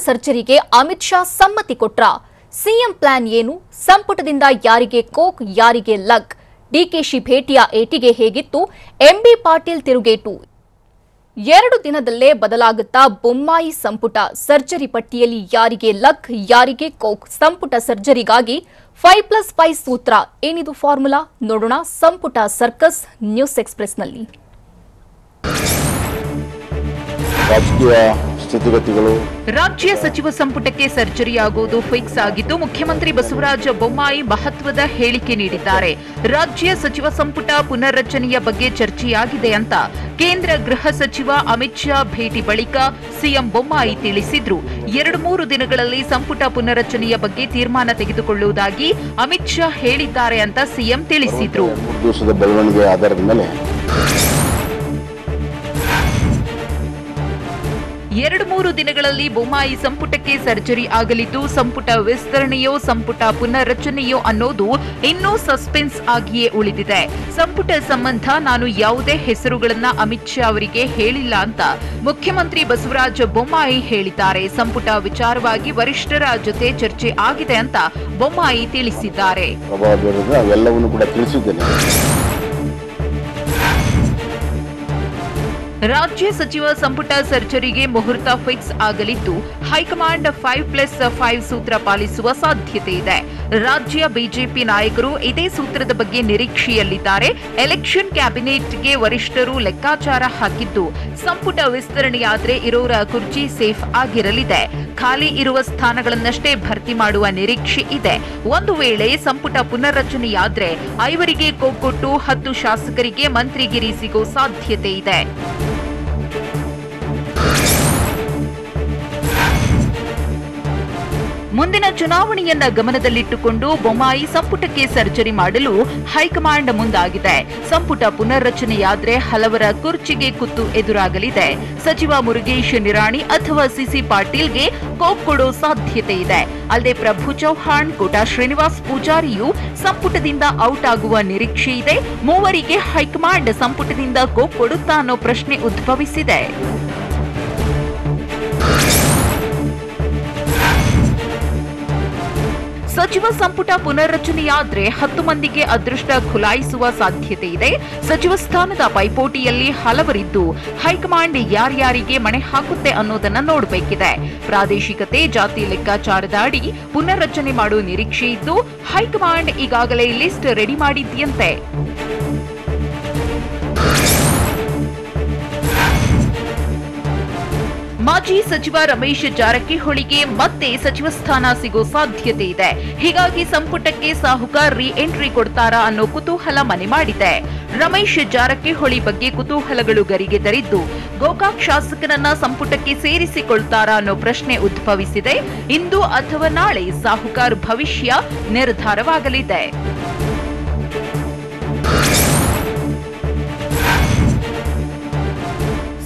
ಸರ್ಜರಿಗೆ ಅಮಿತ್ ಶಾ ಸಮ್ಮತಿ ಕೊಟ್ರ? CM plan ಏನು? ಸಂಪುಟದಿಂದ ಯಾರಿಗೆ ಕೋಕ್, ಯಾರಿಗೆ ಲಗ್? ಡಿಕೆಶಿ ಭೇಟಿಯ ಏಟಿಗೆ ಹೇಗಿತ್ತು? ಎಂಬಿ ಪಾಟೀಲ್ ತಿರುಗೇಟು. 2 ದಿನದಲ್ಲೇ ಬದಲಾಗುತ್ತಾ ಬೊಮ್ಮಾಯಿ ಸಂಪುಟ? ಸರ್ಜರಿ ಪಟ್ಟಿಯಲ್ಲಿ ಯಾರಿಗೆ ಲಗ್, ಯಾರಿಗೆ ಕೋಕ್? ಸಂಪುಟ ಸರ್ಜರಿಗಾಗಿ 5+5 ಸೂತ್ರ ಏನಿದು ಫಾರ್ಮುಲಾ? ನೋಡೋಣ ಸಂಪುಟ ಸರ್ಕಸ್ ನ್ಯೂಸ್ ಎಕ್ಸ್‌ಪ್ರೆಸ್‌ನಲ್ಲಿ. ರಾಜ್ಯ ಸಚಿವ ಸಂಪುಟಕ್ಕೆ ಸರ್ಜರಿ ಆಗುವುದು ಫಿಕ್ಸ್ ಆಗಿದ್ದು, ಮುಖ್ಯಮಂತ್ರಿ ಬಸವರಾಜ ಬೊಮ್ಮಾಯಿ ಮಹತ್ವದ ಹೇಳಿಕೆ ನೀಡಿದ್ದಾರೆ. ರಾಜ್ಯ ಸಚಿವ ಸಂಪುಟ ಪುನರ್ರಚನೆಯ ಬಗ್ಗೆ ಚರ್ಚೆಯಾಗಿದೆ ಅಂತ ಕೇಂದ್ರ ಗೃಹ ಸಚಿವ ಅಮಿತ್ ಶಾ ಭೇಟಿ ಬಳಿಕ ಸಿಎಂ ಬೊಮ್ಮಾಯಿ ತಿಳಿಸಿದ್ರು. 2-3 ದಿನಗಳಲ್ಲಿ ಸಂಪುಟ ಪುನರ್ರಚನೆಯ ಬಗ್ಗೆ ತೀರ್ಮಾನ ತೆಗೆದುಕೊಳ್ಳುವುದಾಗಿ ಅಮಿತ್ ಶಾ ಹೇಳಿದ್ದಾರೆ ಅಂತ ಸಿಎಂ ತಿಳಿಸಿದ್ರು. 2-3 ದಿನಗಳಲ್ಲಿ ಬೊಮ್ಮಾಯಿ ಸಂಪುಟಕ್ಕೆ ಸರ್ಜರಿ ಆಗಲಿದ್ದು, ಸಂಪುಟ ವಿಸ್ತರಣೆಯೋ ಸಂಪುಟ ಪುನರ್ರಚನೆಯೋ ಅನ್ನೋದು ಇನ್ನೂ ಸಸ್ಪೆನ್ಸ್ ಆಗಿಯೇ ಉಳಿದಿದೆ. ಸಂಪುಟ ಸಂಬಂಧ ನಾನು ಯಾವುದೇ ಹೆಸರುಗಳನ್ನ ಅಮಿತ್ ಶಾ ಅವರಿಗೆ ಹೇಳಿಲ್ಲ ಅಂತ ಮುಖ್ಯಮಂತ್ರಿ ಬಸವರಾಜ ಬೊಮ್ಮಾಯಿ ಹೇಳಿದ್ದಾರೆ. ಸಂಪುಟ ವಿಚಾರವಾಗಿ ವರಿಷ್ಠರ ಜೊತೆ ಚರ್ಚೆ ಆಗಿದೆ ಅಂತ ಬೊಮ್ಮಾಯಿ ತಿಳಿಸಿದ್ದಾರೆ. ರಾಜ್ಯ ಸಚಿವ ಸಂಪುಟ ಸರ್ಜರಿಗೆ ಮುಹೂರ್ತ ಫಿಕ್ಸ್ ಆಗಲಿದ್ದು, ಹೈಕಮಾಂಡ್ 5+5 ಸೂತ್ರ ಪಾಲಿಸುವ ಸಾಧ್ಯತೆ ಇದೆ. ರಾಜ್ಯ ಬಿಜೆಪಿ ನಾಯಕರು ಇದೇ ಸೂತ್ರದ ಬಗ್ಗೆ ನಿರೀಕ್ಷೆಯಲ್ಲಿದ್ದಾರೆ. ಎಲೆಕ್ಷನ್ ಕ್ಯಾಬಿನೆಟ್ಗೆ ವರಿಷ್ಠರು ಲೆಕ್ಕಾಚಾರ ಹಾಕಿದ್ದು, ಸಂಪುಟ ವಿಸ್ತರಣೆಯಾದ್ರೆ ಇರೋರ ಕುರ್ಚಿ ಸೇಫ್ ಆಗಿರಲಿದೆ. ಖಾಲಿ ಇರುವ ಸ್ಥಾನಗಳನ್ನಷ್ಟೇ ಭರ್ತಿ ಮಾಡುವ ನಿರೀಕ್ಷೆ ಇದೆ. ಒಂದು ವೇಳೆ ಸಂಪುಟ ಪುನರ್ರಚನೆಯಾದ್ರೆ 5 ಕೊಟ್ಟು 10 ಶಾಸಕರಿಗೆ ಮಂತ್ರಿಗಿರಿ ಸಿಗೋ ಸಾಧ್ಯತೆ ಇದೆ. ಮುಂದಿನ ಚುನಾವಣೆಯನ್ನ ಗಮನದಲ್ಲಿಟ್ಟುಕೊಂಡು ಬೊಮ್ಮಾಯಿ ಸಂಪುಟಕ್ಕೆ ಸರ್ಜರಿ ಮಾಡಲು ಹೈಕಮಾಂಡ್ ಮುಂದಾಗಿದೆ. ಸಂಪುಟ ಪುನರ್ರಚನೆಯಾದ್ರೆ ಹಲವರ ಕುರ್ಚಿಗೆ ಕುತ್ತು ಎದುರಾಗಲಿದೆ. ಸಚಿವ ಮುರುಗೇಶ್ ನಿರಾಣಿ ಅಥವಾ ಸಿಸಿ ಪಾಟೀಲ್ಗೆ ಕೋಕ್ ಕೊಡೋ ಸಾಧ್ಯತೆ ಇದೆ. ಅಲ್ಲದೆ ಪ್ರಭು ಚೌಹಾಣ್, ಕೋಟಾ ಶ್ರೀನಿವಾಸ್ ಪೂಜಾರಿಯು ಸಂಪುಟದಿಂದ ಔಟ್ ಆಗುವ ನಿರೀಕ್ಷೆ ಇದೆ. ಮೂವರಿಗೆ ಹೈಕಮಾಂಡ್ ಸಂಪುಟದಿಂದ ಕೋಕ್ ಕೊಡುತ್ತಾ ಅನ್ನೋ ಪ್ರಶ್ನೆ ಉದ್ಭವಿಸಿದೆ. ಸಚಿವ ಸಂಪುಟ ಪುನರ್ರಚನೆಯಾದ್ರೆ 10 ಮಂದಿಗೆ ಅದೃಷ್ಟ ಖುಲಾಯಿಸುವ ಸಾಧ್ಯತೆ ಇದೆ. ಸಚಿವ ಸ್ಥಾನದ ಪೈಪೋಟಿಯಲ್ಲಿ ಹಲವರಿದ್ದು, ಹೈಕಮಾಂಡ್ ಯಾರ್ಯಾರಿಗೆ ಮಣೆ ಹಾಕುತ್ತೆ ಅನ್ನೋದನ್ನ ನೋಡಬೇಕಿದೆ. ಪ್ರಾದೇಶಿಕತೆ, ಜಾತಿ ಲೆಕ್ಕಾಚಾರದ ಅಡಿ ಪುನರ್ರಚನೆ ಮಾಡುವ ನಿರೀಕ್ಷೆ ಇದ್ದು, ಹೈಕಮಾಂಡ್ ಈಗಾಗಲೇ ಲಿಸ್ಟ್ ರೆಡಿ ಮಾಡಿದ್ಯಂತೆ. ಮಾಜಿ ಸಚಿವ ರಮೇಶ್ ಜಾರಕಿಹೊಳಿಗೆ ಮತ್ತೆ ಸಚಿವ ಸ್ಥಾನ ಸಿಗೋ ಸಾಧ್ಯತೆ ಇದೆ. ಹೀಗಾಗಿ ಸಂಪುಟಕ್ಕೆ ಸಾಹುಕಾರ್ ರೀ ಎಂಟ್ರಿ ಕೊಡ್ತಾರಾ ಅನ್ನೋ ಕುತೂಹಲ ಮನೆ ಮಾಡಿದೆ. ರಮೇಶ್ ಜಾರಕಿಹೊಳಿ ಬಗ್ಗೆ ಕುತೂಹಲಗಳು ಗರಿಗೆದರಿದ್ದು, ಗೋಕಾಕ್ ಶಾಸಕನನ್ನ ಸಂಪುಟಕ್ಕೆ ಸೇರಿಸಿಕೊಳ್ತಾರಾ ಅನ್ನೋ ಪ್ರಶ್ನೆ ಉದ್ಭವಿಸಿದೆ. ಇಂದು ಅಥವಾ ನಾಳೆ ಸಾಹುಕಾರ್ ಭವಿಷ್ಯ ನಿರ್ಧಾರವಾಗಲಿದೆ.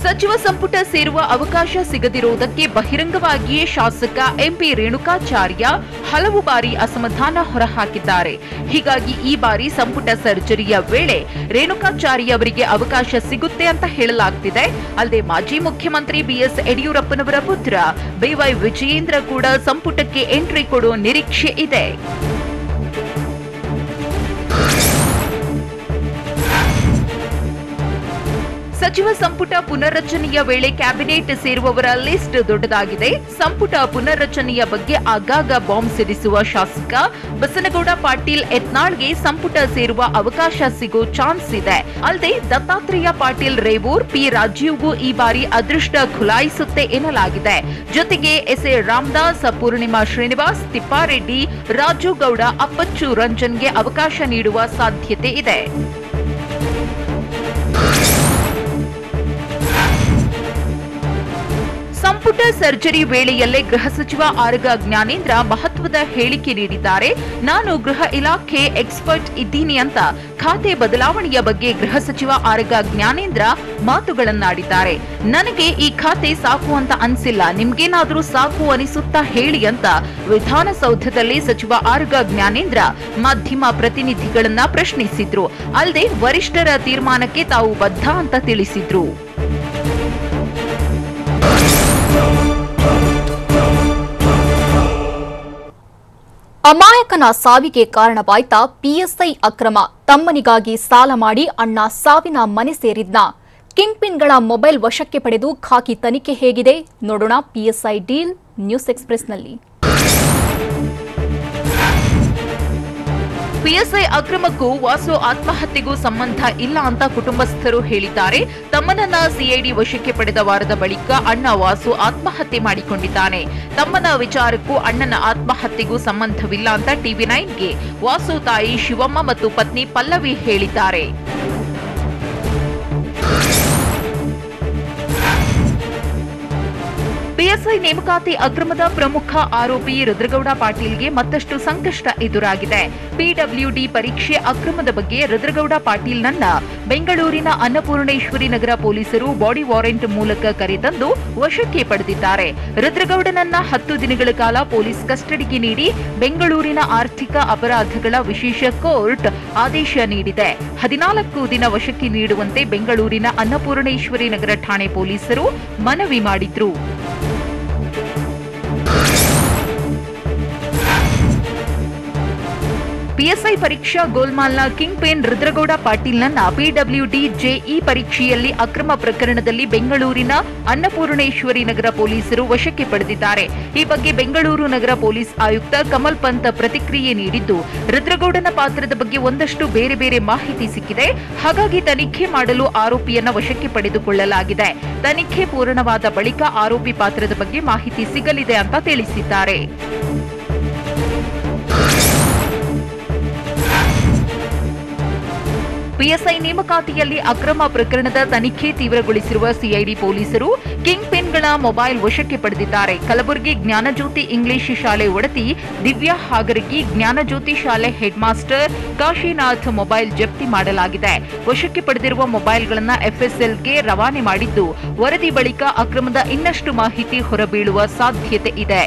ಸಚಿವ ಸಂಪುಟ ಸೇರುವ ಅವಕಾಶ ಸಿಗದಿರುವುದಕ್ಕೆ ಬಹಿರಂಗವಾಗಿಯೇ ಶಾಸಕ ಎಂಪಿ ರೇಣುಕಾಚಾರ್ಯ ಹಲವು ಬಾರಿ ಅಸಮಾಧಾನ ಹೊರಹಾಕಿದ್ದಾರೆ. ಹೀಗಾಗಿ ಈ ಬಾರಿ ಸಂಪುಟ ಸರ್ಜರಿಯ ವೇಳೆ ರೇಣುಕಾಚಾರ್ಯ ಅವರಿಗೆ ಅವಕಾಶ ಸಿಗುತ್ತೆ ಅಂತ ಹೇಳಲಾಗ್ತಿದೆ. ಅಲ್ಲದೆ ಮಾಜಿ ಮುಖ್ಯಮಂತ್ರಿ ಬಿಎಸ್ ಯಡಿಯೂರಪ್ಪನವರ ಪುತ್ರ ಬಿವೈ ವಿಜಯೇಂದ್ರ ಕೂಡ ಸಂಪುಟಕ್ಕೆ ಎಂಟ್ರಿ ಕೊಡುವ ನಿರೀಕ್ಷೆ ಇದೆ. ಸಚಿವ ಸಂಪುಟ ಪುನರ್ರಚನೆಯ ವೇಳೆ ಕ್ಯಾಬಿನೆಟ್ ಸೇರುವವರ ಲಿಸ್ಟ್ ದೊಡ್ಡದಾಗಿದೆ. ಸಂಪುಟ ಪುನರ್ರಚನೆಯ ಬಗ್ಗೆ ಆಗಾಗ ಬಾಂಬ್ ಸಿಡಿಸುವ ಶಾಸಕ ಬಸನಗೌಡ ಪಾಟೀಲ್ ಯತ್ನಾಳ್ಗೆ ಸಂಪುಟ ಸೇರುವ ಅವಕಾಶ ಸಿಗೋ ಚಾನ್ಸ್ ಇದೆ. ಅಲ್ಲದೆ ದತ್ತಾತ್ರೇಯ ಪಾಟೀಲ್ ರೇವೂರ್, ಪಿ ರಾಜೀವ್ಗೂ ಈ ಬಾರಿ ಅದೃಷ್ಟ ಖುಲಾಯಿಸುತ್ತೆ ಎನ್ನಲಾಗಿದೆ. ಜೊತೆಗೆ ಎಸ್ಎ ರಾಮದಾಸ್, ಪೂರ್ಣಿಮಾ ಶ್ರೀನಿವಾಸ್, ತಿಪ್ಪಾರೆಡ್ಡಿ, ರಾಜು ಗೌಡ, ಅಪ್ಪಚ್ಚು ರಂಜನ್ಗೆ ಅವಕಾಶ ನೀಡುವ ಸಾಧ್ಯತೆ ಇದೆ. ಸಂಪುಟ ಸರ್ಜರಿ ವೇಳೆಯಲ್ಲೇ ಗೃಹ ಸಚಿವ ಆರಗ ಜ್ಞಾನೇಂದ್ರ ಮಹತ್ವದ ಹೇಳಿಕೆ ನೀಡಿದ್ದಾರೆ. ನಾನು ಗೃಹ ಇಲಾಖೆ ಎಕ್ಸ್ಪರ್ಟ್ ಇದ್ದೀನಿ ಅಂತ ಖಾತೆ ಬದಲಾವಣೆಯ ಬಗ್ಗೆ ಗೃಹ ಸಚಿವ ಆರಗ ಜ್ಞಾನೇಂದ್ರ ಮಾತುಗಳನ್ನಾಡಿದ್ದಾರೆ. ನನಗೆ ಈ ಖಾತೆ ಸಾಕು ಅಂತ ಅನ್ಸಿಲ್ಲ, ನಿಮ್ಗೇನಾದ್ರೂ ಸಾಕು ಅನಿಸುತ್ತಾ ಹೇಳಿ ಅಂತ ವಿಧಾನಸೌಧದಲ್ಲಿ ಸಚಿವ ಆರಗ ಜ್ಞಾನೇಂದ್ರ ಮಾಧ್ಯಮ ಪ್ರತಿನಿಧಿಗಳನ್ನ ಪ್ರಶ್ನಿಸಿದ್ರು. ಅಲ್ಲದೆ ವರಿಷ್ಠರ ತೀರ್ಮಾನಕ್ಕೆ ತಾವು ಬದ್ಧ ಅಂತ ತಿಳಿಸಿದ್ರು. ಅಮಾಯಕನ ಸಾವಿಗೆ ಕಾರಣವಾಯ್ತಾ ಪಿಎಸ್ಐ ಅಕ್ರಮ. ತಮ್ಮನಿಗಾಗಿ ಸಾಲ ಮಾಡಿ ಅಣ್ಣ ಸಾವಿನ ಮನೆ ಸೇರಿದ್ನ. ಕಿಂಗ್ ಪಿನ್ಗಳ ಮೊಬೈಲ್ ವಶಕ್ಕೆ ಪಡೆದು ಖಾಕಿ ತನಿಖೆ ಹೇಗಿದೆ ನೋಡೋಣ ಪಿಎಸ್ಐ ಡೀಲ್ ನ್ಯೂಸ್ ಎಕ್ಸ್‌ಪ್ರೆಸ್‌ನಲ್ಲಿ. ಪಿಎಸ್ಐ ಅಕ್ರಮಕ್ಕೂ ವಾಸು ಆತ್ಮಹತ್ಯೆಗೂ ಸಂಬಂಧ ಇಲ್ಲ ಅಂತ ಕುಟುಂಬಸ್ಥರು ಹೇಳಿದ್ದಾರೆ. ತಮ್ಮನನ್ನ ಸಿಐಡಿ ವಶಕ್ಕೆ ಪಡೆದ ವಾರದ ಬಳಿಕ ಅಣ್ಣ ವಾಸು ಆತ್ಮಹತ್ಯೆ ಮಾಡಿಕೊಂಡಿದ್ದಾನೆ. ತಮ್ಮನ ವಿಚಾರಕ್ಕೂ ಅಣ್ಣನ ಆತ್ಮಹತ್ಯೆಗೂ ಸಂಬಂಧವಿಲ್ಲ ಅಂತ ಟಿವಿ9ಗೆ ವಾಸು ತಾಯಿ ಶಿವಮ್ಮ ಮತ್ತು ಪತ್ನಿ ಪಲ್ಲವಿ ಹೇಳಿದ್ದಾರೆ. ಪಿಎಸ್ಐ ನೇಮಕಾತಿ ಅಕ್ರಮದ ಪ್ರಮುಖ ಆರೋಪಿ ರುದ್ರಗೌಡ ಪಾಟೀಲ್ಗೆ ಮತ್ತಷ್ಟು ಸಂಕಷ್ಟ ಎದುರಾಗಿದೆ. ಪಿಡಬ್ಲ್ಯೂಡಿ ಪರೀಕ್ಷೆ ಅಕ್ರಮದ ಬಗ್ಗೆ ರುದ್ರಗೌಡ ಪಾಟೀಲ್ನನ್ನ ಬೆಂಗಳೂರಿನ ಅನ್ನಪೂರ್ಣೇಶ್ವರಿ ನಗರ ಪೊಲೀಸರು ಬಾಡಿ ವಾರೆಂಟ್ ಮೂಲಕ ಕರೆತಂದು ವಶಕ್ಕೆ ಪಡೆದಿದ್ದಾರೆ. ರುದ್ರಗೌಡನನ್ನ 10 ದಿನಗಳ ಕಾಲ ಪೊಲೀಸ್ ಕಸ್ಟಡಿಗೆ ನೀಡಿ ಬೆಂಗಳೂರಿನ ಆರ್ಥಿಕ ಅಪರಾಧಗಳ ವಿಶೇಷ ಕೋರ್ಟ್ ಆದೇಶ ನೀಡಿದೆ. 14 ದಿನ ವಶಕ್ಕೆ ನೀಡುವಂತೆ ಬೆಂಗಳೂರಿನ ಅನ್ನಪೂರ್ಣೇಶ್ವರಿ ನಗರ ಠಾಣೆ ಪೊಲೀಸರು ಮನವಿ ಮಾಡಿದ್ರು. ಪಿಎಸ್ಐ ಪರೀಕ್ಷಾ ಗೋಲ್ಮಾಲ್ನ ಕಿಂಗ್ ಪಿನ್ ರುದ್ರಗೌಡ ಪಾಟೀಲ್ನನ್ನ ಪಿಡಬ್ಲ್ಯೂಡಿ ಜೆಇ ಪರೀಕ್ಷೆಯಲ್ಲಿ ಅಕ್ರಮ ಪ್ರಕರಣದಲ್ಲಿ ಬೆಂಗಳೂರಿನ ಅನ್ನಪೂರ್ಣೇಶ್ವರಿ ನಗರ ಪೊಲೀಸರು ವಶಕ್ಕೆ ಪಡೆದಿದ್ದಾರೆ. ಈ ಬಗ್ಗೆ ಬೆಂಗಳೂರು ನಗರ ಪೊಲೀಸ್ ಆಯುಕ್ತ ಕಮಲ್ ಪಂತ್ ಪ್ರತಿಕ್ರಿಯೆ ನೀಡಿದ್ದು, ರುದ್ರಗೌಡನ ಪಾತ್ರದ ಬಗ್ಗೆ ಒಂದಷ್ಟು ಬೇರೆ ಬೇರೆ ಮಾಹಿತಿ ಸಿಕ್ಕಿದೆ. ಹಾಗಾಗಿ ತನಿಖೆ ಮಾಡಲು ಆರೋಪಿಯನ್ನ ವಶಕ್ಕೆ ಪಡೆದುಕೊಳ್ಳಲಾಗಿದೆ. ತನಿಖೆ ಪೂರ್ಣವಾದ ಬಳಿಕ ಆರೋಪಿ ಪಾತ್ರದ ಬಗ್ಗೆ ಮಾಹಿತಿ ಸಿಗಲಿದೆ ಅಂತ ತಿಳಿಸಿದ್ದಾರೆ. ಪಿಎಸ್ಐ ನೇಮಕಾತಿಯಲ್ಲಿ ಅಕ್ರಮ ಪ್ರಕರಣದ ತನಿಖೆ ತೀವ್ರಗೊಳಿಸಿರುವ ಸಿಐಡಿ ಪೊಲೀಸರು ಕಿಂಗ್ ಪಿನ್ಗಳ ಮೊಬೈಲ್ ವಶಕ್ಕೆ ಪಡೆದಿದ್ದಾರೆ. ಕಲಬುರಗಿ ಜ್ಞಾನಜ್ಯೋತಿ ಇಂಗ್ಲಿಷ್ ಶಾಲೆ ಒಡತಿ ದಿವ್ಯಾ ಹಾಗರಗಿ, ಜ್ಞಾನಜ್ಯೋತಿ ಶಾಲೆ ಹೆಡ್ ಮಾಸ್ಟರ್ ಕಾಶಿನಾಥ್ ಮೊಬೈಲ್ ಜಪ್ತಿ ಮಾಡಲಾಗಿದೆ. ವಶಕ್ಕೆ ಪಡೆದಿರುವ ಮೊಬೈಲ್ಗಳನ್ನು ಎಫ್ಎಸ್ಎಲ್ಗೆ ರವಾನೆ ಮಾಡಿದ್ದು, ವರದಿ ಬಳಿಕ ಅಕ್ರಮದ ಇನ್ನಷ್ಟು ಮಾಹಿತಿ ಹೊರಬೀಳುವ ಸಾಧ್ಯತೆ ಇದೆ.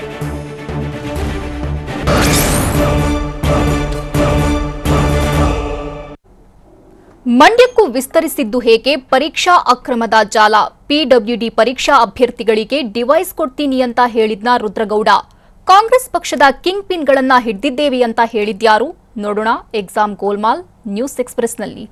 ಮಂಡ್ಯಕ್ಕೂ ವಿಸ್ತರಿಸಿದ್ದು ಹೇಗೆ ಪರೀಕ್ಷಾ ಅಕ್ರಮದ ಜಾಲ. ಪಿಡಬ್ಲ್ಯೂಡಿ ಪರೀಕ್ಷಾ ಅಭ್ಯರ್ಥಿಗಳಿಗೆ ಡಿವೈಸ್ ಕೊಡ್ತೀನಿ ಅಂತ ಹೇಳಿದ್ನ ರುದ್ರಗೌಡ. ಕಾಂಗ್ರೆಸ್ ಪಕ್ಷದ ಕಿಂಗ್ ಪಿನ್ಗಳನ್ನ ಹಿಡಿದಿದ್ದೇವೆ ಅಂತ ಹೇಳಿದ್ಯಾರು ನೋಡೋಣ ಎಕ್ಸಾಮ್ ಗೋಲ್ಮಾಲ್ ನ್ಯೂಸ್ ಎಕ್ಸ್‌ಪ್ರೆಸ್‌ನಲ್ಲಿ.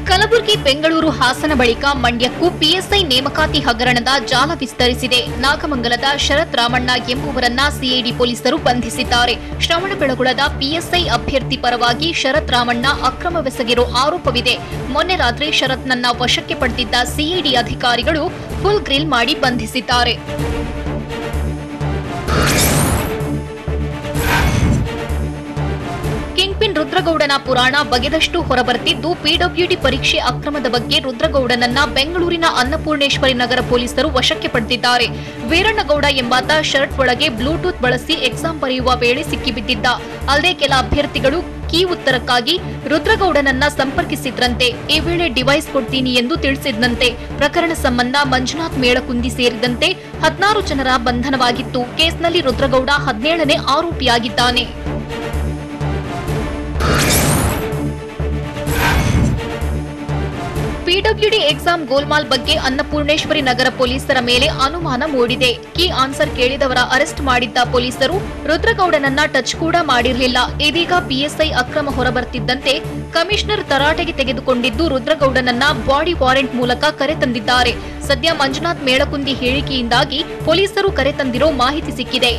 ಕಲಬುರಗಿ, ಬೆಂಗಳೂರು, ಹಾಸನ ಬಳಿಕ ಮಂಡ್ಯಕ್ಕೂ ಪಿಎಸ್ಐ ನೇಮಕಾತಿ ಹಗರಣದ ಜಾಲ ವಿಸ್ತರಿಸಿದೆ. ನಾಗಮಂಗಲದ ಶರತ್ ರಾಮಣ್ಣ ಎಂಬುವರನ್ನ ಸಿಐಡಿ ಪೊಲೀಸರು ಬಂಧಿಸಿದ್ದಾರೆ. ಶ್ರವಣಬೆಳಗೊಳದ ಪಿಎಸ್ಐ ಅಭ್ಯರ್ಥಿ ಪರವಾಗಿ ಶರತ್ ರಾಮಣ್ಣ ಅಕ್ರಮವೆಸಗಿರೋ ಆರೋಪವಿದೆ. ಮೊನ್ನೆ ರಾತ್ರಿ ಶರತ್ನನ್ನ ವಶಕ್ಕೆ ಪಡೆದಿದ್ದ ಸಿಐಡಿ ಅಧಿಕಾರಿಗಳು ಫುಲ್ ಗ್ರಿಲ್ ಮಾಡಿ ಬಂಧಿಸಿದ್ದಾರೆ. ಕಿಂಗ್ ಪಿನ್ ರುದ್ರಗೌಡನ ಪುರಾಣ ಬಗೆದಷ್ಟು ಹೊರಬರ್ತಿದ್ದು, ಪಿಡಬ್ಲ್ಯೂಡಿ ಪರೀಕ್ಷೆ ಅಕ್ರಮದ ಬಗ್ಗೆ ರುದ್ರಗೌಡನನ್ನ ಬೆಂಗಳೂರಿನ ಅನ್ನಪೂರ್ಣೇಶ್ವರಿ ನಗರ ಪೊಲೀಸರು ವಶಕ್ಕೆ ಪಡೆದಿದ್ದಾರೆ. ವೀರಣ್ಣಗೌಡ ಎಂಬಾತ ಶರ್ಟ್ ಒಳಗೆ ಬ್ಲೂಟೂತ್ ಬಳಸಿ ಎಕ್ಸಾಮ್ ಬರೆಯುವ ವೇಳೆ ಸಿಕ್ಕಿಬಿದ್ದಿದ್ದ. ಅಲ್ಲದೆ ಕೆಲ ಅಭ್ಯರ್ಥಿಗಳು ಕೀ ಉತ್ತರಕ್ಕಾಗಿ ರುದ್ರಗೌಡನನ್ನ ಸಂಪರ್ಕಿಸಿದ್ರಂತೆ. ಈ ವೇಳೆ ಡಿವೈಸ್ ಕೊಡ್ತೀನಿ ಎಂದು ತಿಳಿಸಿದ್ದಂತೆ. ಪ್ರಕರಣ ಸಂಬಂಧ ಮಂಜುನಾಥ್ ಮೇಳಕುಂದಿ ಸೇರಿದಂತೆ 16 ಜನರ ಬಂಧನವಾಗಿತ್ತು. ಕೇಸ್ನಲ್ಲಿ ರುದ್ರಗೌಡ 17ನೇ ಆರೋಪಿಯಾಗಿದ್ದಾನೆ. ಪಿಡಬ್ಲ್ಯೂಡಿ ಎಕ್ಸಾಮ್ ಗೋಲ್ಮಾಲ್ ಬಗ್ಗೆ ಅನ್ನಪೂರ್ಣೇಶ್ವರಿ ನಗರ ಪೊಲೀಸರ ಮೇಲೆ ಅನುಮಾನ ಮೂಡಿದೆ. ಕೀ ಆನ್ಸರ್ ಕೇಳಿದವರ ಅರೆಸ್ಟ್ ಮಾಡಿದ್ದ ಪೊಲೀಸರು ರುದ್ರಗೌಡನನ್ನ ಟಚ್ ಕೂಡ ಮಾಡಿರಲಿಲ್ಲ. ಇದೀಗ ಪಿಎಸ್ಐ ಅಕ್ರಮ ಹೊರಬರ್ತಿದ್ದಂತೆ ಕಮಿಷನರ್ ತರಾಟೆಗೆ ತೆಗೆದುಕೊಂಡಿದ್ದು, ರುದ್ರಗೌಡನನ್ನ ಬಾಡಿ ವಾರೆಂಟ್ ಮೂಲಕ ಕರೆತಂದಿದ್ದಾರೆ. ಸದ್ಯ ಮಂಜುನಾಥ್ ಮೇಳಕುಂದಿ ಹೇಳಿಕೆಯಿಂದಾಗಿ ಪೊಲೀಸರು ಕರೆತಂದಿರೋ ಮಾಹಿತಿ ಸಿಕ್ಕಿದೆ.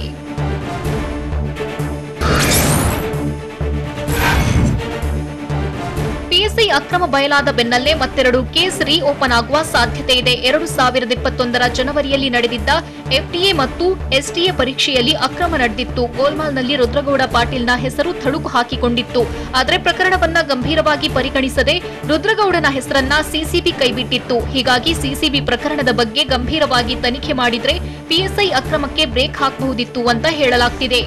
ಪಿಎಸ್ಐ ಅಕ್ರಮ ಬಯಲಾದ ಬೆನ್ನಲ್ಲೇ ಮತ್ತೆರಡು ಕೇಸ್ ಓಪನ್ ಆಗುವ ಸಾಧ್ಯತೆ ಇದೆ. 2021ರ ಜನವರಿಯಲ್ಲಿ ನಡೆದಿದ್ದ ಎಫ್ಟಿಎ ಮತ್ತು ಎಸ್ಟಿಎ ಪರೀಕ್ಷೆಯಲ್ಲಿ ಅಕ್ರಮ ನಡೆದಿತ್ತು. ಗೋಲ್ಮಾಲ್ನಲ್ಲಿ ರುದ್ರಗೌಡ ಪಾಟೀಲ್ನ ಹೆಸರು ತಳುಕು ಹಾಕಿಕೊಂಡಿತ್ತು. ಆದರೆ ಪ್ರಕರಣವನ್ನ ಗಂಭೀರವಾಗಿ ಪರಿಗಣಿಸದೆ ರುದ್ರಗೌಡನ ಹೆಸರನ್ನ ಸಿಸಿಬಿ ಕೈಬಿಟ್ಟಿತ್ತು. ಹೀಗಾಗಿ ಸಿಸಿಬಿ ಪ್ರಕರಣದ ಬಗ್ಗೆ ಗಂಭೀರವಾಗಿ ತನಿಖೆ ಮಾಡಿದ್ರೆ ಪಿಎಸ್ಐ ಅಕ್ರಮಕ್ಕೆ ಬ್ರೇಕ್ ಹಾಕಬಹುದಿತ್ತು ಅಂತ ಹೇಳಲಾಗ್ತಿದೆ.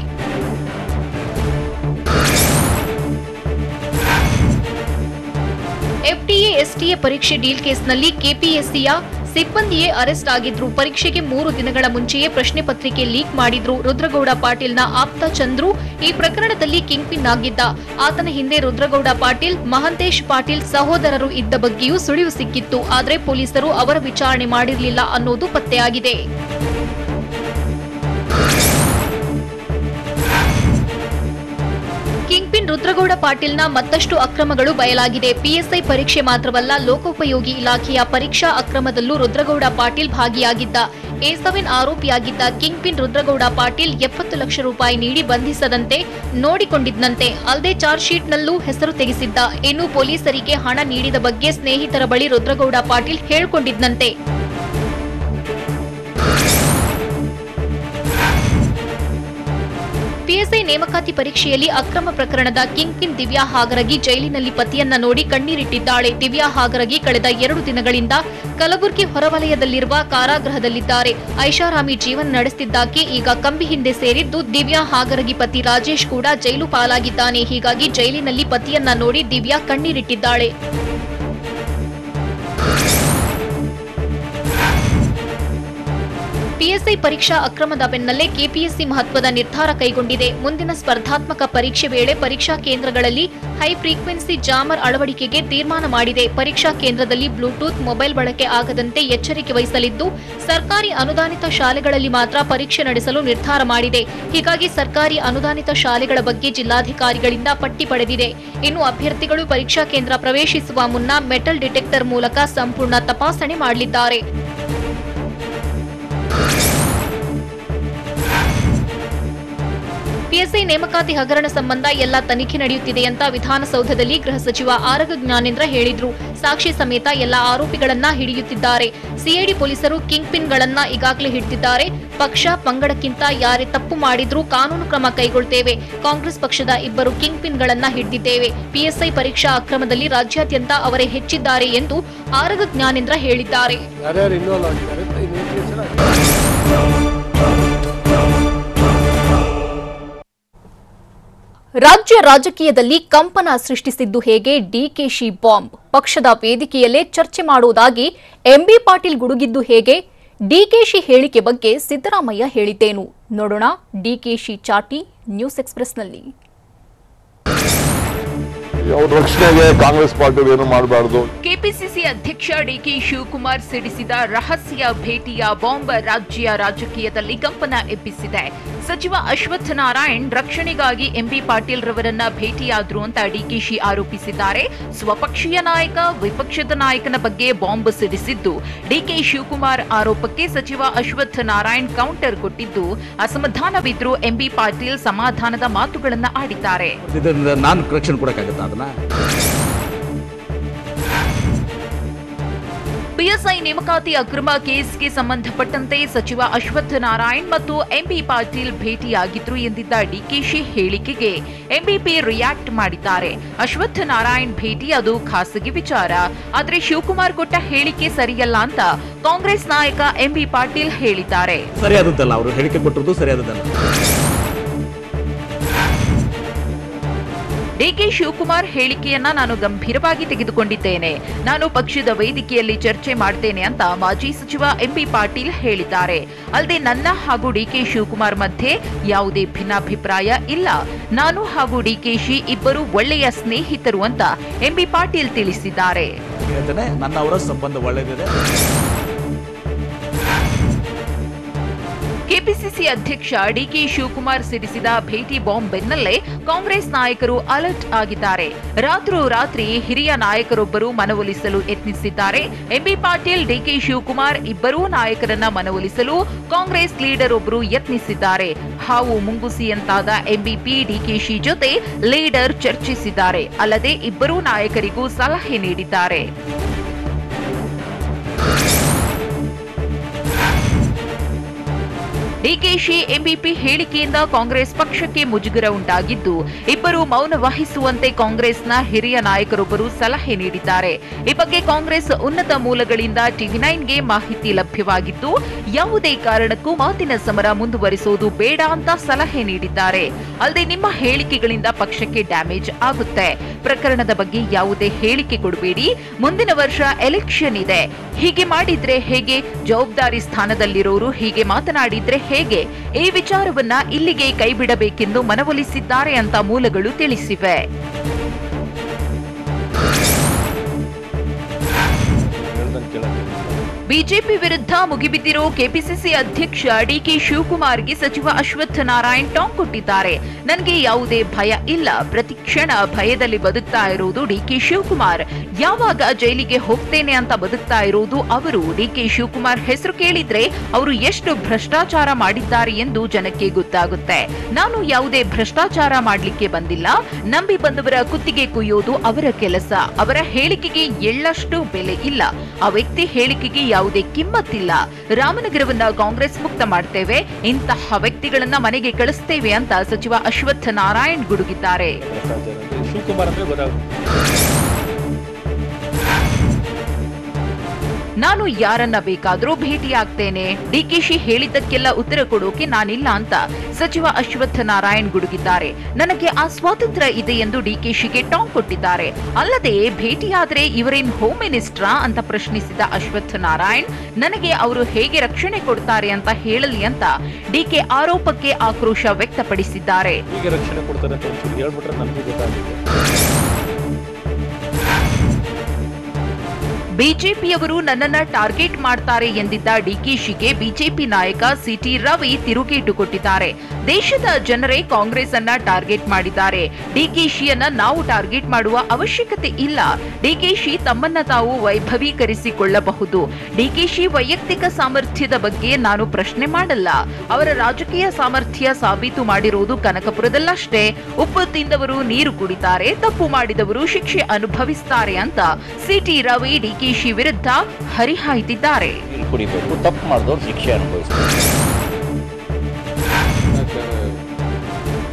ಎಫ್ಟಿಎ ಎಸ್ಟಿಎ ಪರೀಕ್ಷೆ ಡೀಲ್ ಕೇಸ್ನಲ್ಲಿ ಕೆಪಿಎಸ್ಸಿಯ ಸಿಬ್ಬಂದಿಯೇ ಅರೆಸ್ಟ್ ಆಗಿದ್ರು. ಪರೀಕ್ಷೆಗೆ 3 ದಿನಗಳ ಮುಂಚೆಯೇ ಪ್ರಶ್ನೆ ಪತ್ರಿಕೆ ಲೀಕ್ ಮಾಡಿದ್ರು. ರುದ್ರಗೌಡ ಪಾಟೀಲ್ನ ಆಪ್ತ ಚಂದ್ರು ಈ ಪ್ರಕರಣದಲ್ಲಿ ಕಿಂಗ್ ಪಿನ್ ಆಗಿದ್ದ. ಆತನ ಹಿಂದೆ ರುದ್ರಗೌಡ ಪಾಟೀಲ್, ಮಹಂತೇಶ್ ಪಾಟೀಲ್ ಸಹೋದರರು ಇದ್ದ ಬಗ್ಗೆಯೂ ಸುಳಿವು ಸಿಕ್ಕಿತ್ತು. ಆದರೆ ಪೊಲೀಸರು ಅವರ ವಿಚಾರಣೆ ಮಾಡಿರಲಿಲ್ಲ ಅನ್ನೋದು ಪತ್ತೆಯಾಗಿದೆ. ರುದ್ರಗೌಡ ಪಾಟೀಲ್ನ ಮತ್ತಷ್ಟು ಅಕ್ರಮಗಳು ಬಯಲಾಗಿದೆ. ಪಿಎಸ್ಐ ಪರೀಕ್ಷೆ ಮಾತ್ರವಲ್ಲ, ಲೋಕೋಪಯೋಗಿ ಇಲಾಖೆಯ ಪರೀಕ್ಷಾ ಅಕ್ರಮದಲ್ಲೂ ರುದ್ರಗೌಡ ಪಾಟೀಲ್ ಭಾಗಿಯಾಗಿದ್ದ. A7 ಆರೋಪಿಯಾಗಿದ್ದ ಕಿಂಗ್ ಪಿನ್ ರುದ್ರಗೌಡ ಪಾಟೀಲ್ 70 ಲಕ್ಷ ರೂಪಾಯಿ ನೀಡಿ ಬಂಧಿಸದಂತೆ ನೋಡಿಕೊಂಡಿದ್ದಂತೆ. ಅಲ್ಲದೆ ಚಾರ್ಜ್ ಶೀಟ್ನಲ್ಲೂ ಹೆಸರು ತೆಗೆಸಿದ್ದ. ಇನ್ನು ಪೊಲೀಸರಿಗೆ ಹಣ ನೀಡಿದ ಬಗ್ಗೆ ಸ್ನೇಹಿತರ ಬಳಿ ರುದ್ರಗೌಡ ಪಾಟೀಲ್ ಹೇಳಿಕೊಂಡಿದ್ದಂತೆ. ಪಿಎಸ್ಐ ನೇಮಕಾತಿ ಪರೀಕ್ಷೆಯಲ್ಲಿ ಅಕ್ರಮ ಪ್ರಕರಣದ ಕಿಂಗ್ ಪಿನ್ ದಿವ್ಯಾ ಹಾಗರಗಿ ಜೈಲಿನಲ್ಲಿ ಪತಿಯನ್ನ ನೋಡಿ ಕಣ್ಣೀರಿಟ್ಟಿದ್ದಾಳೆ. ದಿವ್ಯಾ ಹಾಗರಗಿ ಕಳೆದ 2 ದಿನಗಳಿಂದ ಕಲಬುರಗಿ ಹೊರವಲಯದಲ್ಲಿರುವ ಕಾರಾಗೃಹದಲ್ಲಿದ್ದಾರೆ. ಐಷಾರಾಮಿ ಜೀವನ ನಡೆಸುತ್ತಿದ್ದಾಕೆ ಈಗ ಕಂಬಿ ಹಿಂದೆ ಸೇರಿದ್ದು. ದಿವ್ಯಾ ಹಾಗರಗಿ ಪತಿ ರಾಜೇಶ್ ಕೂಡ ಜೈಲು ಪಾಲಾಗಿದ್ದಾನೆ. ಹೀಗಾಗಿ ಜೈಲಿನಲ್ಲಿ ಪತಿಯನ್ನ ನೋಡಿ ದಿವ್ಯಾ ಕಣ್ಣೀರಿಟ್ಟಿದ್ದಾಳೆ. ಪಿಎಸ್ಐ ಪರೀಕ್ಷಾ ಅಕ್ರಮದ ಬೆನ್ನಲ್ಲೇ ಕೆಪಿಎಸ್ಸಿ ಮಹತ್ವದ ನಿರ್ಧಾರ ಕೈಗೊಂಡಿದೆ. ಮುಂದಿನ ಸ್ಪರ್ಧಾತ್ಮಕ ಪರೀಕ್ಷೆ ವೇಳೆ ಪರೀಕ್ಷಾ ಕೇಂದ್ರಗಳಲ್ಲಿ ಹೈ ಫ್ರೀಕ್ವೆನ್ಸಿ ಜಾಮರ್ ಅಳವಡಿಕೆಗೆ ತೀರ್ಮಾನ ಮಾಡಿದೆ. ಪರೀಕ್ಷಾ ಕೇಂದ್ರದಲ್ಲಿ ಬ್ಲೂಟೂತ್ ಮೊಬೈಲ್ ಬಳಕೆ ಆಗದಂತೆ ಎಚ್ಚರಿಕೆ ವಹಿಸಲಿದ್ದು, ಸರ್ಕಾರಿ ಅನುದಾನಿತ ಶಾಲೆಗಳಲ್ಲಿ ಮಾತ್ರ ಪರೀಕ್ಷೆ ನಡೆಸಲು ನಿರ್ಧಾರ ಮಾಡಿದೆ. ಹೀಗಾಗಿ ಸರ್ಕಾರಿ ಅನುದಾನಿತ ಶಾಲೆಗಳ ಬಗ್ಗೆ ಜಿಲ್ಲಾಧಿಕಾರಿಗಳಿಂದ ಪಟ್ಟಿ ಪಡೆದಿದೆ. ಇನ್ನು ಅಭ್ಯರ್ಥಿಗಳು ಪರೀಕ್ಷಾ ಕೇಂದ್ರ ಪ್ರವೇಶಿಸುವ ಮುನ್ನ ಮೆಟಲ್ ಡಿಟೆಕ್ಟರ್ ಮೂಲಕ ಸಂಪೂರ್ಣ ತಪಾಸಣೆ ಮಾಡಲಿದ್ದಾರೆ. ಪಿಎಸ್ಐ ನೇಮಕಾತಿ ಹಗರಣ ಸಂಬಂಧ ಎಲ್ಲ ತನಿಖೆ ನಡೆಯುತ್ತಿದೆ ಅಂತ ವಿಧಾನಸೌಧದಲ್ಲಿ ಗೃಹ ಸಚಿವ ಆರಗ ಜ್ಞಾನೇಂದ್ರ ಹೇಳಿದ್ರು. ಸಾಕ್ಷಿ ಸಮೇತ ಎಲ್ಲ ಆರೋಪಿಗಳನ್ನ ಹಿಡಿಯುತ್ತಿದ್ದಾರೆ. ಸಿಐಡಿ ಪೊಲೀಸರು ಕಿಂಗ್ ಪಿನ್ಗಳನ್ನ ಈಗಾಗಲೇ ಹಿಡಿದಿದ್ದಾರೆ. ಪಕ್ಷ ಪಂಗಡಕ್ಕಿಂತ ಯಾರೇ ತಪ್ಪು ಮಾಡಿದ್ರೂ ಕಾನೂನು ಕ್ರಮ ಕೈಗೊಳ್ಳುತ್ತೇವೆ. ಕಾಂಗ್ರೆಸ್ ಪಕ್ಷದ 2 ಕಿಂಗ್ ಪಿನ್ಗಳನ್ನ ಹಿಡಿದಿದ್ದೇವೆ. ಪಿಎಸ್ಐ ಪರೀಕ್ಷಾ ಅಕ್ರಮದಲ್ಲಿ ರಾಜ್ಯಾದ್ಯಂತ ಅವರೇ ಹೆಚ್ಚಿದ್ದಾರೆ ಎಂದು ಆರಗ ಜ್ಞಾನೇಂದ್ರ ಹೇಳಿದ್ದಾರೆ. ರಾಜ್ಯ ರಾಜಕೀಯದಲ್ಲಿ ಕಂಪನ ಸೃಷ್ಟಿಸಿದ್ದು ಹೇಗೆ? ಡಿಕೆಶಿ ಬಾಂಬ್. ಪಕ್ಷದ ವೇದಿಕೆಯಲ್ಲೇ ಚರ್ಚೆ ಮಾಡುವುದಾಗಿ ಎಂಬಿ ಪಾಟೀಲ್ ಗುಡುಗಿದ್ದು ಹೇಗೆ? ಡಿಕೆಶಿ ಹೇಳಿಕೆ ಬಗ್ಗೆ ಸಿದ್ದರಾಮಯ್ಯ ಹೇಳಿದ್ದೇನು? ನೋಡೋಣ ಡಿಕೆಶಿ ಚಾಟಿ ನ್ಯೂಸ್ ಎಕ್ಸ್‌ಪ್ರೆಸ್‌ನಲ್ಲಿ. ರಕ್ಷಣೆಗೆ ಕಾಂಗ್ರೆಸ್ ಪಾರ್ಟಿ ಏನು ಮಾಡಬಾರದು. ಕೆಪಿಸಿಸಿ ಅಧ್ಯಕ್ಷ ಡಿಕೆ ಶಿವಕುಮಾರ್ ಸಿಡಿಸಿದ ರಹಸ್ಯ ಭೇಟಿಯ ಬಾಂಬ್ ರಾಜ್ಯ ರಾಜಕೀಯದಲ್ಲಿ ಕಂಪನ ಎಬ್ಬಿಸಿದೆ. ಸಚಿವ ಅಶ್ವಥ್ ನಾರಾಯಣ್ ರಕ್ಷಣೆಗಾಗಿ ಎಂಬಿ ಪಾಟೀಲ್ ರವರನ್ನ ಭೇಟಿಯಾದ್ರು ಅಂತ ಡಿಕೆಶಿ ಆರೋಪಿಸಿದ್ದಾರೆ. ಸ್ವಪಕ್ಷೀಯ ನಾಯಕ ವಿಪಕ್ಷದ ನಾಯಕನ ಬಗ್ಗೆ ಬಾಂಬ್ ಸಿಡಿಸಿದ್ದು ಡಿಕೆ ಶಿವಕುಮಾರ್ ಆರೋಪಕ್ಕೆ ಸಚಿವ ಅಶ್ವಥ್ ನಾರಾಯಣ್ ಕೌಂಟರ್ ಕೊಟ್ಟಿದ್ದು, ಅಸಮಾಧಾನವಿದ್ರೂ ಎಂಬಿ ಪಾಟೀಲ್ ಸಮಾಧಾನದ ಮಾತುಗಳನ್ನ ಆಡಿದ್ದಾರೆ. ಪಿಎಸ್ಐ ನೇಮಕಾತಿ ಅಕ್ರಮ ಕೇಸ್ಗೆ ಸಂಬಂಧಪಟ್ಟಂತೆ ಸಚಿವ ಅಶ್ವಥ್ ನಾರಾಯಣ್ ಮತ್ತು ಎಂಬಿ ಪಾಟೀಲ್ ಭೇಟಿಯಾಗಿದ್ರು ಎಂದಿದ್ದ ಡಿಕೆಶಿ ಹೇಳಿಕೆಗೆ ಎಂಬಿಪಿ ರಿಯಾಕ್ಟ್ ಮಾಡಿದ್ದಾರೆ. ಅಶ್ವಥ್ ನಾರಾಯಣ್ ಭೇಟಿ ಅದು ಖಾಸಗಿ ವಿಚಾರ, ಆದರೆ ಶಿವಕುಮಾರ್ ಕೊಟ್ಟ ಹೇಳಿಕೆ ಸರಿಯಲ್ಲ ಅಂತ ಕಾಂಗ್ರೆಸ್ ನಾಯಕ ಎಂಬಿ ಪಾಟೀಲ್ ಹೇಳಿದ್ದಾರೆ. ಸರಿಯಾದದ್ದಲ್ಲ, ಅವರು ಹೇಳಿಕೆ ಕೊಟ್ಟಿರೋದು ಸರಿಯಾದದ್ದಲ್ಲ. ಡಿಕೆ ಶಿವಕುಮಾರ್ ಹೇಳಿಕೆಯನ್ನ ನಾನು ಗಂಭೀರವಾಗಿ ತೆಗೆದುಕೊಂಡಿದ್ದೇನೆ. ನಾನು ಪಕ್ಷದ ವೇದಿಕೆಯಲ್ಲಿ ಚರ್ಚೆ ಮಾಡ್ತೇನೆ ಅಂತ ಮಾಜಿ ಸಚಿವ ಎಂಬಿ ಪಾಟೀಲ್ ಹೇಳಿದ್ದಾರೆ. ಅಲ್ಲದೆ ನನ್ನ ಹಾಗೂ ಡಿಕೆ ಶಿವಕುಮಾರ್ ಮಧ್ಯೆ ಯಾವುದೇ ಭಿನ್ನಾಭಿಪ್ರಾಯ ಇಲ್ಲ. ನಾನು ಹಾಗೂ ಡಿಕೆಶಿ ಇಬ್ಬರು ಒಳ್ಳೆಯ ಸ್ನೇಹಿತರು ಅಂತ ಎಂಬಿ ಪಾಟೀಲ್ ತಿಳಿಸಿದ್ದಾರೆ. ನನ್ನವರ ಸಂಬಂಧ ಒಳ್ಳೆಯದಿದೆ. ಕೆಪಿಸಿಸಿ ಅಧ್ಯಕ್ಷ ಡಿಕೆ ಶಿವಕುಮಾರ್ ಸಿಡಿಸಿದ ಭೇಟಿ ಬಾಂಬ್ ಬೆನ್ನಲ್ಲೇ ಕಾಂಗ್ರೆಸ್ ನಾಯಕರು ಅಲರ್ಟ್ ಆಗಿದ್ದಾರೆ. ರಾತ್ರೋರಾತ್ರಿ ಹಿರಿಯ ನಾಯಕರೊಬ್ಬರು ಮನವೊಲಿಸಲು ಯತ್ನಿಸಿದ್ದಾರೆ. ಎಂಬಿ ಪಾಟೀಲ್, ಡಿಕೆ ಶಿವಕುಮಾರ್ ಇಬ್ಬರೂ ನಾಯಕರನ್ನ ಮನವೊಲಿಸಲು ಕಾಂಗ್ರೆಸ್ ಲೀಡರ್ ಒಬ್ಬರು ಯತ್ನಿಸಿದ್ದಾರೆ. ಹಾವು ಮುಂಗುಸಿಯಂತಾದ ಎಂಬಿಪಿ ಡಿಕೆಶಿ ಜೊತೆ ಲೀಡರ್ ಚರ್ಚಿಸಿದ್ದಾರೆ. ಅಲ್ಲದೆ ಇಬ್ಬರೂ ನಾಯಕರಿಗೂ ಸಲಹೆ ನೀಡಿದ್ದಾರೆ. ಡಿಕೆಶಿ ಎಂಬಿಪಿ ಹೇಳಿಕೆಯಿಂದ ಕಾಂಗ್ರೆಸ್ ಪಕ್ಷಕ್ಕೆ ಮುಜುಗರ ಉಂಟಾಗಿದ್ದು, ಇಬ್ಬರು ಮೌನ ವಹಿಸುವಂತೆ ಕಾಂಗ್ರೆಸ್ನ ಹಿರಿಯ ನಾಯಕರೊಬ್ಬರು ಸಲಹೆ ನೀಡಿದ್ದಾರೆ. ಈ ಬಗ್ಗೆ ಕಾಂಗ್ರೆಸ್ ಉನ್ನತ ಮೂಲಗಳಿಂದ ಟಿವಿ9ಗೆ ಮಾಹಿತಿ ಲಭ್ಯವಾಗಿದ್ದು, ಯಾವುದೇ ಕಾರಣಕ್ಕೂ ಮಾತಿನ ಸಮರ ಮುಂದುವರಿಸುವುದು ಬೇಡ ಅಂತ ಸಲಹೆ ನೀಡಿದ್ದಾರೆ. ಅಲ್ಲದೆ ನಿಮ್ಮ ಹೇಳಿಕೆಗಳಿಂದ ಪಕ್ಷಕ್ಕೆ ಡ್ಯಾಮೇಜ್ ಆಗುತ್ತೆ. ಪ್ರಕರಣದ ಬಗ್ಗೆ ಯಾವುದೇ ಹೇಳಿಕೆ ಕೊಡಬೇಡಿ. ಮುಂದಿನ ವರ್ಷ ಎಲೆಕ್ಷನ್ ಇದೆ. ಹೀಗೆ ಮಾಡಿದ್ರೆ ಹೇಗೆ? ಜವಾಬ್ದಾರಿ ಸ್ಥಾನದಲ್ಲಿರೋರು ಹೀಗೆ ಮಾತನಾಡಿದ್ರೆ ಹೇಗೆ? ಈ ವಿಚಾರವನ್ನ ಇಲ್ಲಿಗೆ ಕೈಬಿಡಬೇಕೆಂದು ಮನವೊಲಿಸಿದ್ದಾರೆ ಅಂತ ಮೂಲಗಳು ತಿಳಿಸಿವೆ. ಬಿಜೆಪಿ ವಿರುದ್ಧ ಮುಗಿಬಿದ್ದಿರೋ ಕೆಪಿಸಿಸಿ ಅಧ್ಯಕ್ಷ ಡಿಕೆ ಶಿವಕುಮಾರ್ಗೆ ಸಚಿವ ಅಶ್ವತ್ಥ ನಾರಾಯಣ್ ಟಾಂಗ್ ಕೊಟ್ಟಿದ್ದಾರೆ. ನನಗೆ ಯಾವುದೇ ಭಯ ಇಲ್ಲ, ಪ್ರತಿ ಕ್ಷಣ ಭಯದಲ್ಲಿ ಬದುಕ್ತಾ ಇರೋದು ಡಿಕೆ ಶಿವಕುಮಾರ್. ಯಾವಾಗ ಜೈಲಿಗೆ ಹೋಗ್ತೇನೆ ಅಂತ ಬದುಕ್ತಾ ಇರೋದು ಅವರು. ಡಿಕೆ ಶಿವಕುಮಾರ್ ಹೆಸರು ಕೇಳಿದ್ರೆ ಅವರು ಎಷ್ಟು ಭ್ರಷ್ಟಾಚಾರ ಮಾಡಿದ್ದಾರೆ ಎಂದು ಜನಕ್ಕೆ ಗೊತ್ತಾಗುತ್ತೆ. ನಾನು ಯಾವುದೇ ಭ್ರಷ್ಟಾಚಾರ ಮಾಡ್ಲಿಕ್ಕೆ ಬಂದಿಲ್ಲ. ನಂಬಿ ಬಂದವರ ಕುತ್ತಿಗೆ ಕುಯ್ಯೋದು ಅವರ ಕೆಲಸ. ಅವರ ಹೇಳಿಕೆಗೆ ಎಳ್ಳಷ್ಟು ಬೆಲೆ ಇಲ್ಲ. ಆ ವ್ಯಕ್ತಿ ಹೇಳಿಕೆಗೆ ಯಾವುದೇ ಕಿಮ್ಮತ್ತಿಲ್ಲ. ರಾಮನಗರವನ್ನ ಕಾಂಗ್ರೆಸ್ ಮುಕ್ತ ಮಾಡ್ತೇವೆ, ಇಂತಹ ವ್ಯಕ್ತಿಗಳನ್ನ ಮನೆಗೆ ಕಳಿಸ್ತೇವೆ ಅಂತ ಸಚಿವ ಅಶ್ವತ್ಥ ನಾರಾಯಣ್ ಗುಡುಗಿದ್ದಾರೆ. ನಾನು ಯಾರನ್ನ ಬೇಕಾದರೂ ಭೇಟಿಯಾಗ್ತೇನೆ. ಡಿಕೆಶಿ ಹೇಳಿದ್ದಕ್ಕೆಲ್ಲ ಉತ್ತರ ಕೊಡೋಕೆ ನಾನಿಲ್ಲ ಅಂತ ಸಚಿವ ಅಶ್ವತ್ಥ ನಾರಾಯಣ್ ಗುಡುಗಿದ್ದಾರೆ. ನನಗೆ ಆ ಸ್ವಾತಂತ್ರ್ಯ ಇದೆ ಎಂದು ಡಿಕೆಶಿಗೆ ಟಾಂಗ್ ಕೊಟ್ಟಿದ್ದಾರೆ. ಅಲ್ಲದೆ ಭೇಟಿಯಾದ್ರೆ ಇವರೇನ್ ಹೋಮ್ ಮಿನಿಸ್ಟ್ರಾ ಅಂತ ಪ್ರಶ್ನಿಸಿದ ಅಶ್ವತ್ಥ ನಾರಾಯಣ್, ನನಗೆ ಅವರು ಹೇಗೆ ರಕ್ಷಣೆ ಕೊಡ್ತಾರೆ ಅಂತ ಹೇಳಲಿ ಅಂತ ಡಿಕೆ ಆರೋಪಕ್ಕೆ ಆಕ್ರೋಶ ವ್ಯಕ್ತಪಡಿಸಿದ್ದಾರೆ. ಬಿಜೆಪಿಯವರು ನನ್ನನ್ನ ಟಾರ್ಗೆಟ್ ಮಾಡ್ತಾರೆ ಎಂದಿದ್ದ ಡಿಕೆಶಿಗೆ ಬಿಜೆಪಿ ನಾಯಕ ಸಿಟಿ ರವಿ ತಿರುಗೇಟು ಕೊಟ್ಟಿದ್ದಾರೆ. ದೇಶದ ಜನರೇ ಕಾಂಗ್ರೆಸ್ ಅನ್ನ ಟಾರ್ಗೆಟ್ ಮಾಡಿದ್ದಾರೆ. ಡಿಕೆಶಿಯನ್ನ ನಾವು ಟಾರ್ಗೆಟ್ ಮಾಡುವ ಅವಶ್ಯಕತೆ ಇಲ್ಲ. ಡಿಕೆಶಿ ತಮ್ಮನ್ನ ತಾವು ವೈಭವೀಕರಿಸಿಕೊಳ್ಳಬಹುದು. ಡಿಕೆಶಿ ವೈಯಕ್ತಿಕ ಸಾಮರ್ಥ್ಯದ ಬಗ್ಗೆ ನಾನು ಪ್ರಶ್ನೆ ಮಾಡಲ್ಲ. ಅವರ ರಾಜಕೀಯ ಸಾಮರ್ಥ್ಯ ಸಾಬೀತು ಮಾಡಿರುವುದು ಕನಕಪುರದಲ್ಲಷ್ಟೇ. ಉಪ್ಪು ತಿಂದವರು ನೀರು ಕುಡಿತಾರೆ, ತಪ್ಪು ಮಾಡಿದವರು ಶಿಕ್ಷೆ ಅನುಭವಿಸ್ತಾರೆ ಅಂತ ಸಿಟಿ ರವಿ ಡಿಕೆಶಿ ವಿರುದ್ಧ ಹರಿಹಾಯ್ದಿದ್ದಾರೆ. ತಪ್ಪು ಮಾಡಿದವರು ಶಿಕ್ಷೆ ಅನುಭವಿಸ್ತಾರೆ.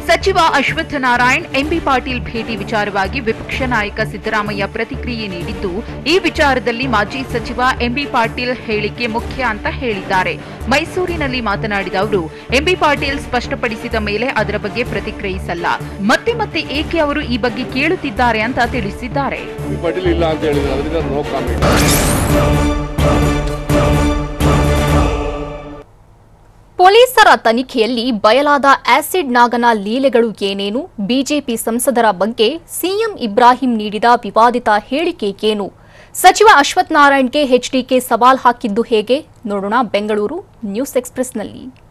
ಸಚಿವ ಅಶ್ವತ್ಥ ನಾರಾಯಣ್ ಎಂಬಿ ಪಾಟೀಲ್ ಭೇಟಿ ವಿಚಾರವಾಗಿ ವಿಪಕ್ಷ ನಾಯಕ ಸಿದ್ದರಾಮಯ್ಯ ಪ್ರತಿಕ್ರಿಯೆ ನೀಡಿದ್ದು, ಈ ವಿಚಾರದಲ್ಲಿ ಮಾಜಿ ಸಚಿವ ಎಂಬಿ ಪಾಟೀಲ್ ಹೇಳಿಕೆ ಮುಖ್ಯ ಅಂತ ಹೇಳಿದ್ದಾರೆ. ಮೈಸೂರಿನಲ್ಲಿ ಮಾತನಾಡಿದ ಅವರು, ಎಂಬಿ ಪಾಟೀಲ್ ಸ್ಪಷ್ಟಪಡಿಸಿದ ಮೇಲೆ ಅದರ ಬಗ್ಗೆ ಪ್ರತಿಕ್ರಿಯಿಸಲ್ಲ. ಮತ್ತೆ ಮತ್ತೆ ಏಕೆ ಅವರು ಈ ಬಗ್ಗೆ ಕೇಳುತ್ತಿದ್ದಾರೆ ಅಂತ ತಿಳಿಸಿದ್ದಾರೆ. ಪೊಲೀಸರ ತನಿಖೆಯಲ್ಲಿ ಬಯಲಾದ ಆಸಿಡ್ ನಾಗನ ಲೀಲೆಗಳು ಏನೇನು? ಬಿಜೆಪಿ ಸಂಸದರ ಬಗ್ಗೆ ಸಿಎಂ ಇಬ್ರಾಹಿಂ ನೀಡಿದ ವಿವಾದಿತ ಹೇಳಿಕೆ ಏನು? ಸಚಿವ ಅಶ್ವತ್ಥ ನಾರಾಯಣ್ಗೆ ಎಚ್ಡಿಕೆ ಸವಾಲ್ ಹಾಕಿದ್ದು ಹೇಗೆ? ನೋಡೋಣ ಬೆಂಗಳೂರು ನ್ಯೂಸ್ ಎಕ್ಸ್‌ಪ್ರೆಸ್‌ನಲ್ಲಿ.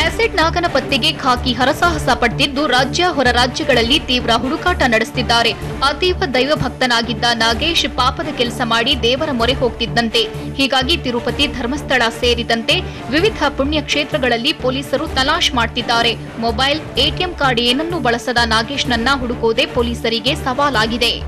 ಆಸಿಡ್ ನಾಗನ ಪತ್ತೆಗೆ ಖಾಕಿ ಹರಸಾಹಸ ಪಟ್ಟಿದ್ದು ರಾಜ್ಯ ಹೊರ ರಾಜ್ಯಗಳಲ್ಲಿ ತೀವ್ರ ಹುಡುಕಾಟ ನಡೆಸುತ್ತಿದ್ದಾರೆ. ಅತೀವ ದೈವ ಭಕ್ತನಾಗಿದ್ದ ನಾಗೇಶ್ ಪಾಪದ ಕೆಲಸ ಮಾಡಿ ದೇವರ ಮೊರೆ ಹೋಗ್ತಿದ್ದಂತೆ. ಹೀಗಾಗಿ ತಿರುಪತಿ, ಧರ್ಮಸ್ಥಳ ಸೇರಿದಂತೆ ವಿವಿಧ ಪುಣ್ಯ ಕ್ಷೇತ್ರಗಳಲ್ಲಿ ಪೊಲೀಸರು ತಲಾಶ್ ಮಾಡ್ತಿದ್ದಾರೆ. ಮೊಬೈಲ್, ಎಟಿಎಂ ಕಾರ್ಡ್ ಏನನ್ನೂ ಬಳಸದ ನಾಗೇಶ್ನನ್ನ ಹುಡುಕೋದೇ ಪೊಲೀಸರಿಗೆ ಸವಾಲಾಗಿದೆ.